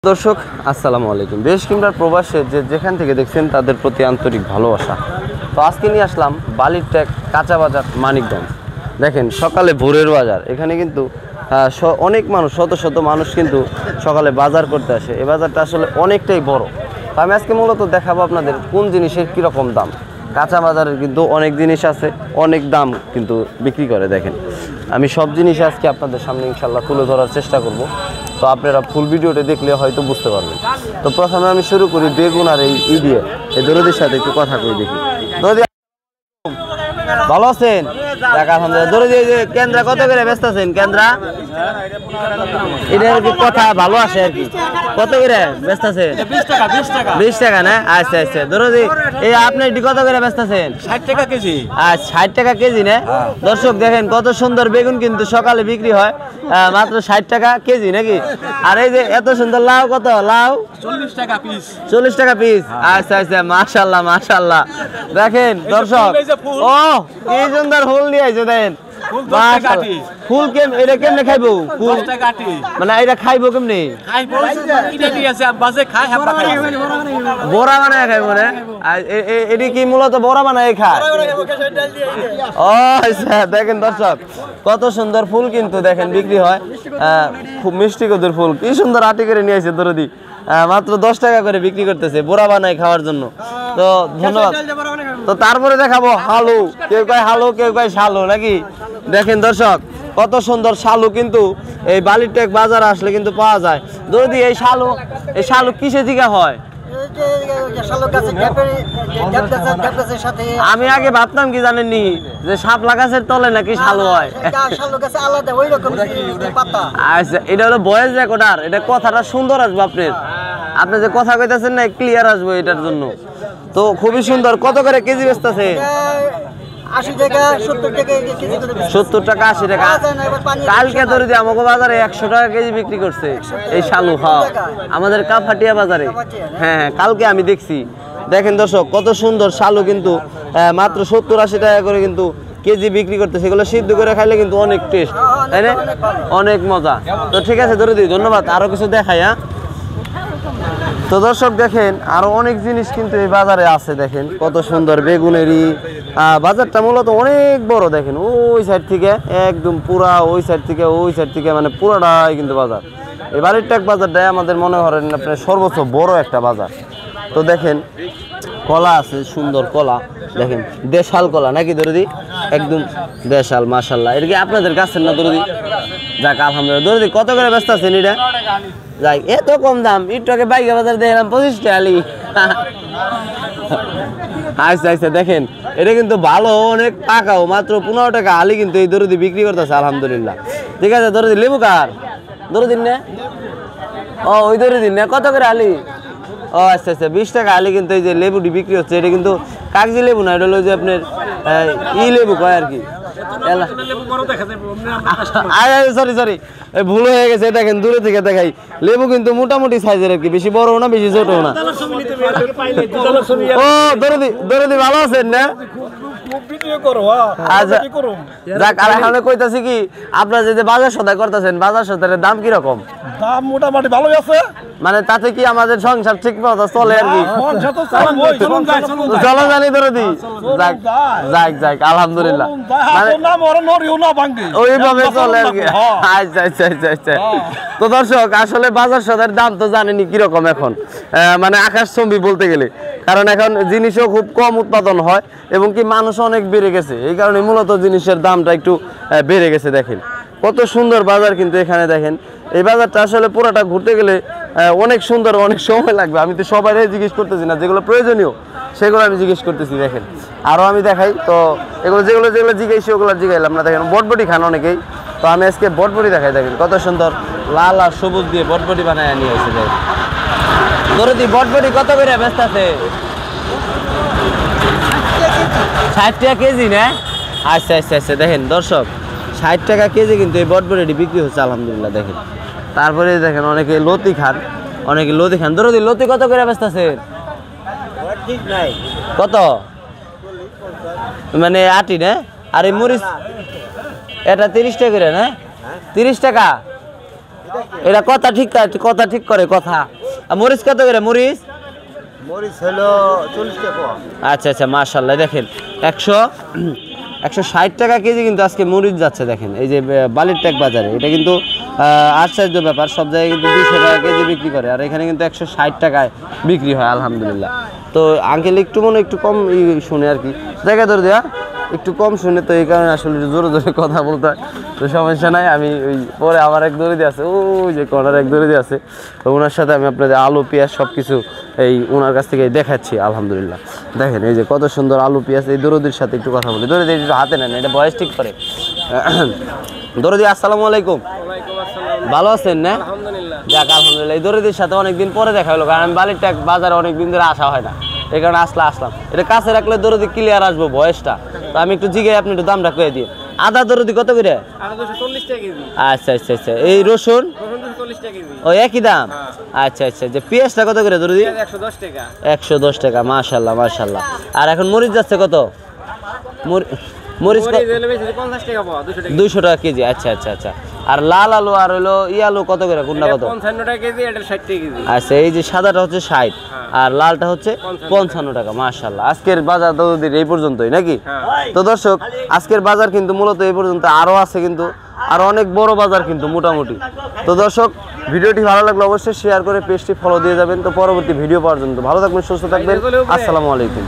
দর্শক আসসালামু আলাইকুম। দেশ কিংবা প্রবাসে যেখান থেকে দেখছেন তাদের প্রতি আন্তরিক ভালোবাসা। তো আজকে নিয়ে আসলাম বালির ট্যাগ কাঁচা বাজার মানিকগঞ্জ। দেখেন সকালে ভোরের বাজার, এখানে কিন্তু অনেক মানুষ, শত শত মানুষ কিন্তু সকালে বাজার করতে আসে। এই বাজারটা আসলে অনেকটাই বড়। তো আমি আজকে মূলত দেখাবো আপনাদের কোন জিনিসের কীরকম দাম। কাঁচা বাজারের কিন্তু অনেক জিনিস আছে, অনেক দাম কিন্তু বিক্রি করে। দেখেন আমি সব জিনিস আজকে আপনাদের সামনে ইনশাল্লাহ তুলে ধরার চেষ্টা করব। তো আপনারা ফুল ভিডিওটা দেখলে হয়তো বুঝতে পারবেন। তো প্রথমে আমি শুরু করি বেগুন আর এই দিয়ে এই দরদির সাথে একটু কথা কই দেখি। দরদি ভালো আছেন? আলহামদুলিল্লাহ। দরদি এই যে কেন্দ্রা কত করে ব্যস্ত আছেন? কেন্দ্রা এটা আর কি কথা ভালো আসে আর কি। কত করে ব্যস্ত আছেন? 20 টাকা না? আচ্ছা আচ্ছা। দরদি এই আপনি এটি কত করে ব্যস্ত আছেন? 60 টাকা কেজি। আচ্ছা 60 টাকা কেজি না? দর্শক দেখেন কত সুন্দর বেগুন কিন্তু সকালে বিক্রি হয় মাত্র 60 টাকা কেজি নাকি? আর এই যে এত সুন্দর লাউ, কত লাউ? 40 টাকা পিস। 40 টাকা পিস। আচ্ছা আচ্ছা, মাশাআল্লাহ মাশাআল্লাহ। দেখেন দর্শক, ও কি সুন্দর ফুল নিয়ে আইছে। দেখেন ফুল এটা কেমনে খাইবো? ফুল মানে এটা খাইবো কেমনে? বড়া বানায় খাইবো না? এটি কি মূলত বড়া বানায় খায়? ও আচ্ছা। দেখেন দর্শক কত সুন্দর ফুল কিন্তু দেখেন বিক্রি হয়, খুব মিষ্টি কদুর ফুল। কি সুন্দর আটি করে নিয়ে আসে দরদি, মাত্র 10 টাকা করে বিক্রি করতেছে বড়া বানায় খাওয়ার জন্য। তো ধন্যবাদ। তো তারপরে দেখাবো হালু। কেউ কয় হালু, কেউ কয় শালু নাকি? দেখেন দর্শক কত সুন্দর শালু কিন্তু এই বালির ট্যাগ বাজারে আসলে কিন্তু পাওয়া যায়। যদি এই শালু কিসে দিকে হয়? আমি আগে ভাবতাম কি জানেননি যে শাপলা গাছের তলে নাকি শালু হয়। আচ্ছা, এটা হলো ভয়েস রেকর্ডার। এটা কথাটা সুন্দর আসবে আপনার, আপনি যে কথা কইতাছেন না ক্লিয়ার আসবে এটার জন্য। তো খুবই সুন্দর। কত করে কেজি বেচতেছে? 80 টাকা 70 টাকা কেজি। 70 টাকা 80 টাকা। কালকে ধরে দিয়ে আমাকে বাজারে 100 টাকা কেজি বিক্রি করছে এই শালু। হ্যাঁ, আমাদের কাফাটিয়া বাজারে। হ্যাঁ, কালকে আমি দেখছি। দেখেন দর্শক কত সুন্দর শালু কিন্তু মাত্র 70-80 টাকা করে কিন্তু কেজি বিক্রি করতে। সেগুলো সিদ্ধ করে খাইলে কিন্তু অনেক টেস্ট, তাই না? অনেক মজা। তো ঠিক আছে ধরে দিই, ধন্যবাদ। আরো কিছু দেখাই। হ্যাঁ, তো দর্শক দেখেন আরো অনেক জিনিস কিন্তু এই বাজারে আছে। দেখেন কত সুন্দর বেগুনেরই বাজারটা মূলত অনেক বড়। দেখেন ওই সাইড থেকে একদম পুরা ওই সাইড থেকে মানে পুরাটাই কিন্তু বাজার। এই বালির ট্যাগ বাজারটাই আমাদের মনে করেন আপনার সর্বোচ্চ বড় একটা বাজার। তো দেখেন কলা আছে, সুন্দর কলা। দেখেন দেশাল কলা নাকি দরদি? একদম দেশাল, মাশাআল্লাহ। এটা কি আপনাদের গাছের না দরদি? যাক আলহামদুলিল্লাহ। দরদি কত করে ব্যস্ত আছেন এটা? যাই, এত কম দাম? একটু আগে বাইকা বাজার দেখলাম 25 টাকা আলি। আচ্ছা আচ্ছা। দেখেন এটা কিন্তু ভালো, অনেক টাকাও, মাত্র 15 টাকা আলি কিন্তু এই দরদি বিক্রি করতেছে আলহামদুলিল্লাহ। ঠিক আছে দরদি। লেবু কার? দরদিন না? ও ওই দরদিন না? কত করে আলি? ও আচ্ছা আচ্ছা, 20 টাকা আলি কিন্তু এই যে লেবুটি বিক্রি হচ্ছে। এটা কিন্তু কাগজি লেবু না, এটা হলো যে আপনার লেবু কয় আর কি। সরি সরি, ভুল হয়ে গেছে। দেখেন দূরে থেকে দেখাই, লেবু কিন্তু মোটামুটি সাইজের আর কি, বেশি বড় না বেশি ছোট না। ও দরদি ভালো আছেন না? কইতাছি কি আপনার যে বাজার সদাই করতেছেন, বাজার সদাইয়ের দাম কিরকম? দাম মোটামুটি ভালোই আছে। মানে তাতে কি আমাদের সংসার ঠিক মতো চলে আর কি? চলো জানি দরদি। যাক আলহামদুলিল্লাহ, ওইভাবে চলে আর কি। আচ্ছা আচ্ছা আচ্ছা আচ্ছা। তো দর্শক আসলে বাজার সদাইয়ের দাম তো জানেনি কিরকম এখন, মানে আকাশচুম্বী বলতে গেলে। কারণ এখন জিনিসও খুব কম উৎপাদন হয় এবং কি মানুষ অনেক বেড়ে গেছে, এই কারণে মূলত জিনিসের দামটা একটু বেড়ে গেছে। দেখেন কত সুন্দর বাজার কিন্তু এখানে। দেখেন এই বাজারটা আসলে পুরোটা ঘুরতে গেলে অনেক সুন্দর, অনেক সময় লাগবে। আমি তো সবাই জিজ্ঞেস করতেছি না, যেগুলো প্রয়োজনীয় সেগুলো আমি জিজ্ঞেস করতেছি। দেখেন আরও আমি দেখাই। তো এগুলো যেগুলো জিজ্ঞাসি ওগুলো জিজ্ঞাইলাম না। দেখেন বটবটি খান অনেকেই, তো আমি আজকে বটবটি দেখাই। দেখেন কত সুন্দর লাল আর সবুজ দিয়ে বটবটি বানায় নিয়ে এসে। দেখেন দরদি বটবটি কত করে ব্যস্ত আছে? 60 টাকা কেজি না? আচ্ছা আচ্ছা আচ্ছা। দেখেন দর্শক 60 টাকা কেজি কিন্তু এই বটবটি বিক্রি হচ্ছে আলহামদুলিল্লাহ। দেখেন তারপরে দেখেন অনেকে লতি খান, দরদি লতি কত করে ব্যস্ত আছে? ঠিক নাই, কত মানে আটি না? আর এই মরিচ এটা 30 টাকা করে না? 30 টাকা। এটা কথা ঠিক করে কথা। আর মরিচ কত করে মরিচ? মরিচ হলো 40 টাকা। আচ্ছা আচ্ছা, মাশাআল্লাহ। দেখেন 160 টাকা কেজি কিন্তু আজকে মরিচ যাচ্ছে। দেখেন এই যে বালির ট্যাগ বাজারে, এটা কিন্তু আশ্চর্য ব্যাপার, সব জায়গায় কিন্তু 200 টাকা কেজি বিক্রি করে, আর এখানে কিন্তু 160 টাকায় বিক্রি হয় আলহামদুলিল্লাহ। তো আঙ্কেল একটু কম শুনে আর কি, জায়গা ধরে দেওয়া একটু কম শুনে, তো এই কারণে আসলে একটু জোরে জোরে কথা বলতে হয়। তো সমস্যা নাই, আমি ওই পরে আমার এক দড়ি আছে, ওই যে কর্নার এক দড়ি আছে, তো ওনার সাথে আমি আপনাদের আলু পেঁয়াজ সব কিছু এই ওনার কাছ থেকে দেখাচ্ছি আলহামদুলিল্লাহ। দেখেন এই যে কত সুন্দর আলু পেঁয়াজ। এই দরদির সাথে একটু কথা বলি, দরদি একটু হাতে নেন, এটা বয়স ঠিক করে। দরদি আসসালামু আলাইকুম, ভালো আছেন না? যাক আলহামদুলিল্লাহ। এই দরদির সাথে অনেকদিন পরে দেখা হলো, কারণ আমি বালির ট্যাগ বাজারে অনেকদিন ধরে আসা হয় না, এই কারণে আসলাম। এটা কাছে রাখলে দরদি ক্লিয়ার আসবো বয়সটা। তো আমি একটু জিগে, আপনি একটু দামটা কয়ে দিন। আদা দরদি কত করে? আচ্ছা আচ্ছা আচ্ছা। এই রসুন ওই একই দাম? আচ্ছা আচ্ছা। যে পেঁয়াজটা কত করে দরদি? 110 টাকা। মাশাআল্লাহ মাশাআল্লাহ। আর এখন মরিচ যাচ্ছে কত? মরিচ 200 টাকা কেজি। আচ্ছা আচ্ছা আচ্ছা। আর লাল আলু আর হলো আলু কত করে, কোনটা কত? 55 টাকা কেজি, এটা 60 টাকা কেজি। আচ্ছা, এই যে সাদাটা হচ্ছে 60 আর লালটা হচ্ছে 55 টাকা। মাশাআল্লাহ। আজকের বাজার দরদির এই পর্যন্তই নাকি? তো দর্শক, আজকের বাজার কিন্তু মূলত এই পর্যন্ত, আরো আছে কিন্তু, আর অনেক বড় বাজার কিন্তু মোটামুটি। তো দর্শক, ভিডিওটি ভালো লাগলে অবশ্যই শেয়ার করে পেজটি ফলো দিয়ে যাবেন। তো পরবর্তী ভিডিও পাওয়ার জন্য ভালো থাকবেন, সুস্থ থাকবেন। আসসালামু আলাইকুম।